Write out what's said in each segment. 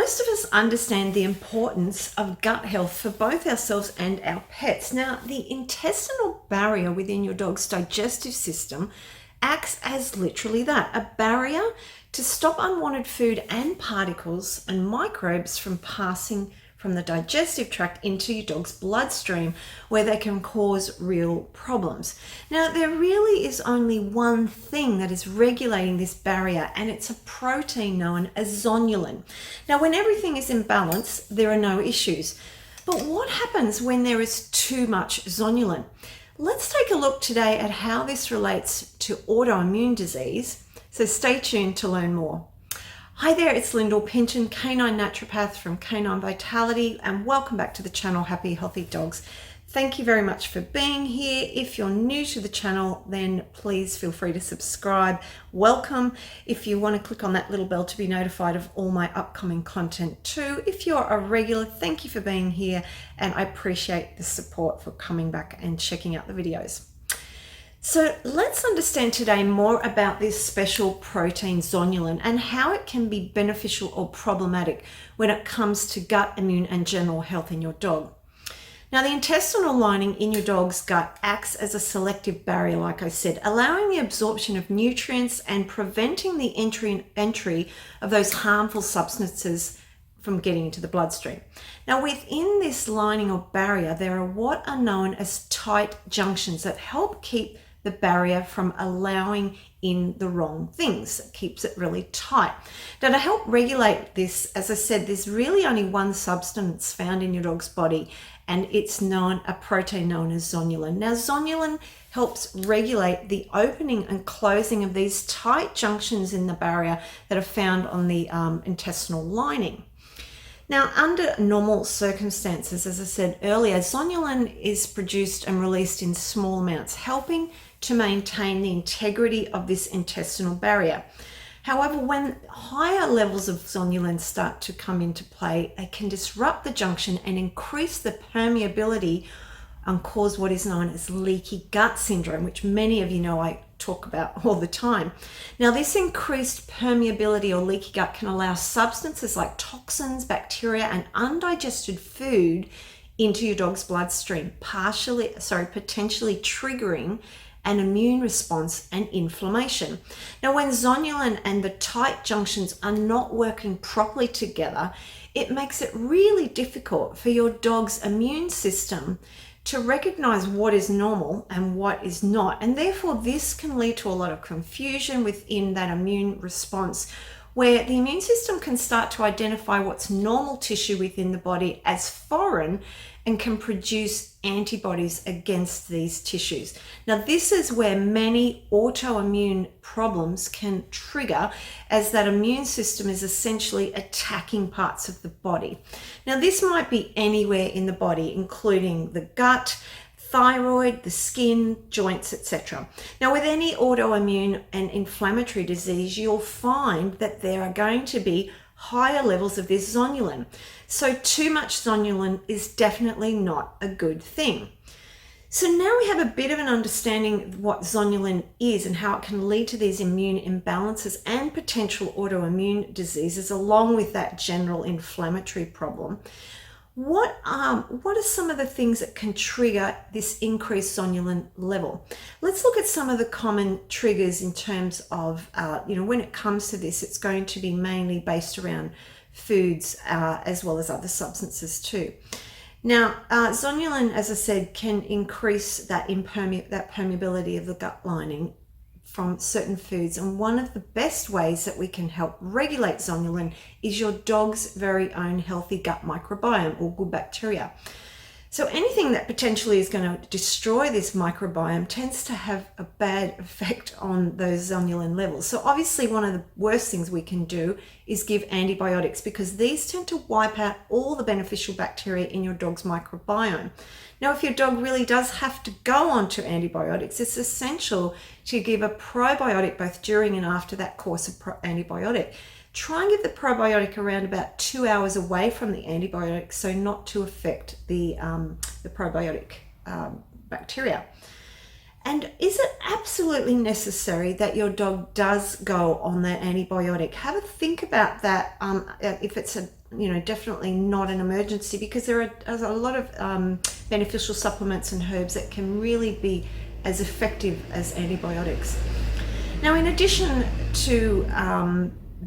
most of us understand the importance of gut health for both ourselves and our pets. Now, the intestinal barrier within your dog's digestive system acts as literally that, a barrier to stop unwanted food and particles and microbes from passing from the digestive tract into your dog's bloodstream, where they can cause real problems. Now, there really is only one thing that is regulating this barrier, and it's a protein known as zonulin. Now, when everything is in balance, there are no issues. But what happens when there is too much zonulin? Let's take a look today at how this relates to autoimmune disease, so stay tuned to learn more. Hi there, it's Lyndall Pinchen, canine naturopath from Canine Vitality, and welcome back to the channel, Happy Healthy Dogs. Thank you very much for being here. If you're new to the channel, then please feel free to subscribe. Welcome. If you want to click on that little bell to be notified of all my upcoming content too. If you're a regular, thank you for being here, and I appreciate the support for coming back and checking out the videos. So let's understand today more about this special protein zonulin and how it can be beneficial or problematic when it comes to gut, immune, and general health in your dog. Now, the intestinal lining in your dog's gut acts as a selective barrier, like I said, allowing the absorption of nutrients and preventing the entry of those harmful substances from getting into the bloodstream. Now, within this lining or barrier, there are what are known as tight junctions that help keep the barrier from allowing in the wrong things. It keeps it really tight. Now, to help regulate this, as I said, there's really only one substance found in your dog's body, and it's a protein known as zonulin. Now, zonulin helps regulate the opening and closing of these tight junctions in the barrier that are found on the intestinal lining. Now, under normal circumstances, as I said earlier, zonulin is produced and released in small amounts, helping to maintain the integrity of this intestinal barrier. However, when higher levels of zonulin start to come into play, they can disrupt the junction and increase the permeability and cause what is known as leaky gut syndrome, which many of you know I talk about all the time. Now, this increased permeability or leaky gut can allow substances like toxins, bacteria, and undigested food into your dog's bloodstream, potentially triggering an immune response and inflammation. Now, when zonulin and the tight junctions are not working properly together, it makes it really difficult for your dog's immune system to recognize what is normal and what is not. And therefore, this can lead to a lot of confusion within that immune response, where the immune system can start to identify what's normal tissue within the body as foreign and can produce antibodies against these tissues. Now, this is where many autoimmune problems can trigger, as that immune system is essentially attacking parts of the body. Now, this might be anywhere in the body, including the gut, thyroid, the skin, joints, etc. Now, with any autoimmune and inflammatory disease, you'll find that there are going to be higher levels of this zonulin. So too much zonulin is definitely not a good thing. So now we have a bit of an understanding of what zonulin is and how it can lead to these immune imbalances and potential autoimmune diseases, along with that general inflammatory problem. What are some of the things that can trigger this increased zonulin level? Let's look at some of the common triggers in terms of, when it comes to this, it's going to be mainly based around foods as well as other substances too. Now, zonulin, as I said, can increase that permeability of the gut lining from certain foods, and one of the best ways that we can help regulate zonulin is your dog's very own healthy gut microbiome, or good bacteria. So anything that potentially is going to destroy this microbiome tends to have a bad effect on those zonulin levels. So obviously one of the worst things we can do is give antibiotics, because these tend to wipe out all the beneficial bacteria in your dog's microbiome. Now, if your dog really does have to go on to antibiotics, it's essential to give a probiotic both during and after that course of antibiotic. Try and give the probiotic around about 2 hours away from the antibiotic, so not to affect the probiotic bacteria. And is it absolutely necessary that your dog does go on that antibiotic? Have a think about that. If it's definitely not an emergency, because there are a lot of beneficial supplements and herbs that can really be as effective as antibiotics. Now, in addition to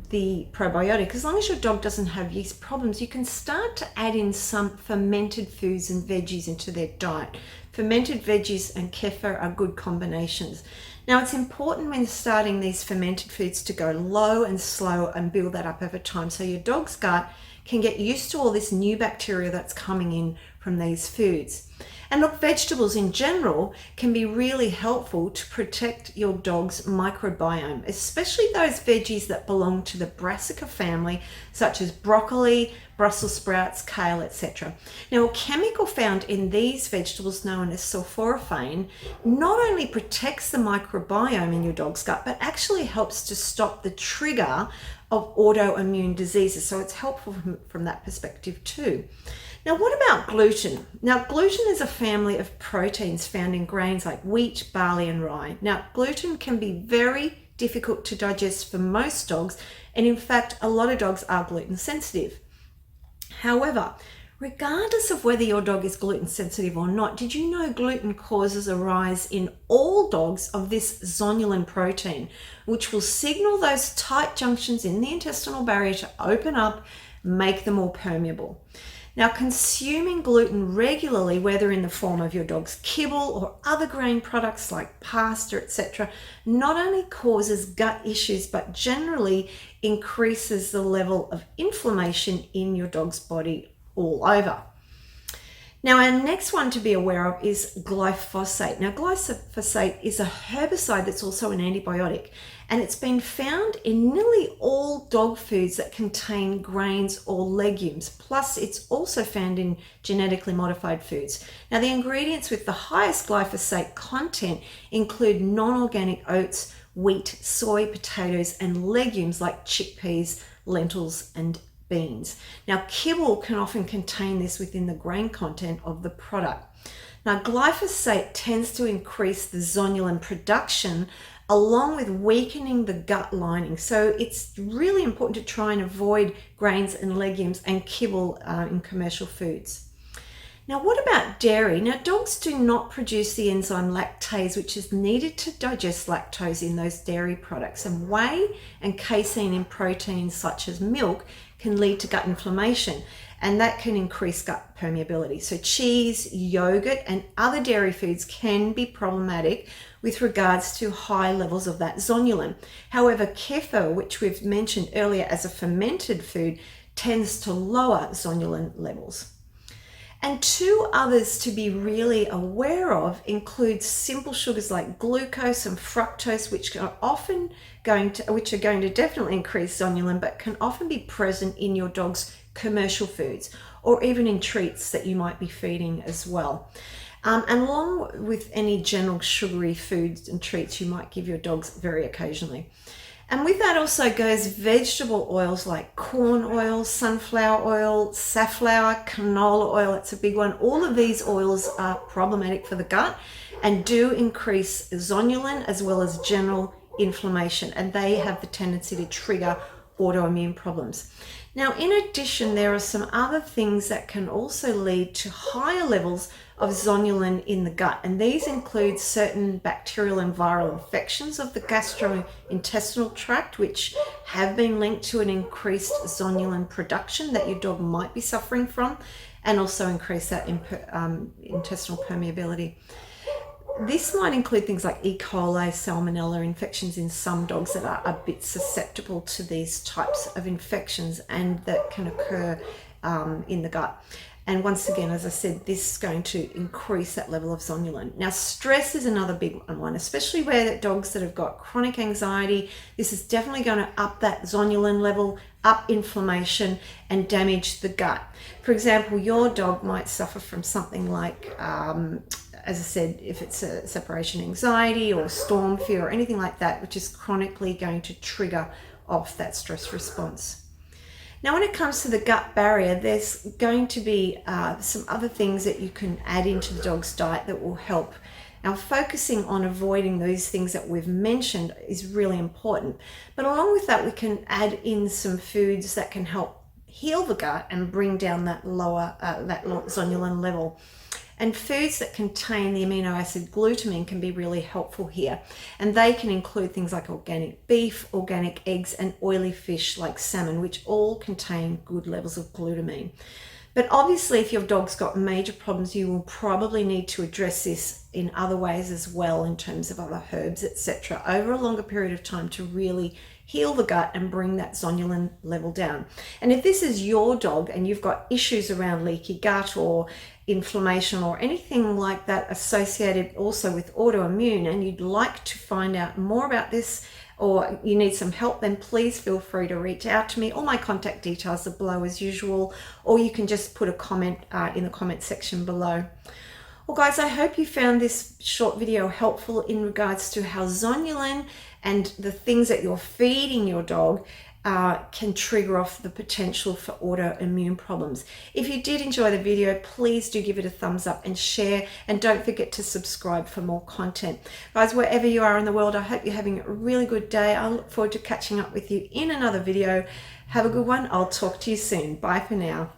the probiotic, as long as your dog doesn't have yeast problems, you can start to add in some fermented foods and veggies into their diet. Fermented veggies and kefir are good combinations. Now, it's important when starting these fermented foods to go low and slow and build that up over time, so your dog's gut can get used to all this new bacteria that's coming in from these foods. And look, vegetables in general can be really helpful to protect your dog's microbiome, especially those veggies that belong to the brassica family, such as broccoli, Brussels sprouts, kale, etc. Now, a chemical found in these vegetables known as sulforaphane not only protects the microbiome in your dog's gut, but actually helps to stop the trigger of autoimmune diseases. So it's helpful from that perspective too. Now, what about gluten? Now, gluten is a family of proteins found in grains like wheat, barley, and rye. Now, gluten can be very difficult to digest for most dogs, and in fact, a lot of dogs are gluten sensitive. However, regardless of whether your dog is gluten sensitive or not, did you know gluten causes a rise in all dogs of this zonulin protein, which will signal those tight junctions in the intestinal barrier to open up, make them more permeable. Now, consuming gluten regularly, whether in the form of your dog's kibble or other grain products like pasta, etc., not only causes gut issues, but generally increases the level of inflammation in your dog's body all over. Now, our next one to be aware of is glyphosate. Now, glyphosate is a herbicide that's also an antibiotic, and it's been found in nearly all dog foods that contain grains or legumes. Plus, it's also found in genetically modified foods. Now, the ingredients with the highest glyphosate content include non-organic oats, wheat, soy, potatoes, and legumes like chickpeas, lentils, and beans. Now, kibble can often contain this within the grain content of the product. Now, glyphosate tends to increase the zonulin production along with weakening the gut lining. So it's really important to try and avoid grains and legumes and kibble in commercial foods. Now, what about dairy? Now, dogs do not produce the enzyme lactase, which is needed to digest lactose in those dairy products. And whey and casein in proteins such as milk can lead to gut inflammation, and that can increase gut permeability. So cheese, yogurt, and other dairy foods can be problematic with regards to high levels of that zonulin. However, kefir, which we've mentioned earlier as a fermented food, tends to lower zonulin levels. And two others to be really aware of include simple sugars like glucose and fructose, which are going to definitely increase zonulin, but can often be present in your dog's commercial foods or even in treats that you might be feeding as well. And along with any general sugary foods and treats you might give your dogs very occasionally. And with that also goes vegetable oils like corn oil, sunflower oil, safflower, canola oil. It's a big one. All of these oils are problematic for the gut and do increase zonulin as well as general inflammation, and they have the tendency to trigger autoimmune problems. Now, in addition, there are some other things that can also lead to higher levels of zonulin in the gut, and these include certain bacterial and viral infections of the gastrointestinal tract, which have been linked to an increased zonulin production that your dog might be suffering from, and also increase that intestinal permeability. This might include things like E. coli, salmonella infections in some dogs that are a bit susceptible to these types of infections and that can occur in the gut. And once again, as I said, this is going to increase that level of zonulin. Now, stress is another big one, especially where dogs that have got chronic anxiety. This is definitely going to up that zonulin level, up inflammation, and damage the gut. For example, your dog might suffer from something like as I said, if it's a separation anxiety or storm fear or anything like that, which is chronically going to trigger off that stress response. Now, when it comes to the gut barrier, there's going to be some other things that you can add into the dog's diet that will help Now, focusing on avoiding those things that we've mentioned is really important. But along with that, we can add in some foods that can help heal the gut and bring down that lower, that zonulin level. And foods that contain the amino acid glutamine can be really helpful here. And they can include things like organic beef, organic eggs, and oily fish like salmon, which all contain good levels of glutamine. But obviously, if your dog's got major problems, you will probably need to address this in other ways as well, in terms of other herbs, etc., over a longer period of time to really heal the gut and bring that zonulin level down. And if this is your dog and you've got issues around leaky gut or inflammation or anything like that associated also with autoimmune, and you'd like to find out more about this, or you need some help, then please feel free to reach out to me. All my contact details are below as usual, or you can just put a comment in the comment section below. Well guys, I hope you found this short video helpful in regards to how zonulin and the things that you're feeding your dog can trigger off the potential for autoimmune problems. If you did enjoy the video, please do give it a thumbs up and share, and don't forget to subscribe for more content. Guys, wherever you are in the world, I hope you're having a really good day. I look forward to catching up with you in another video. Have a good one. I'll talk to you soon. Bye for now.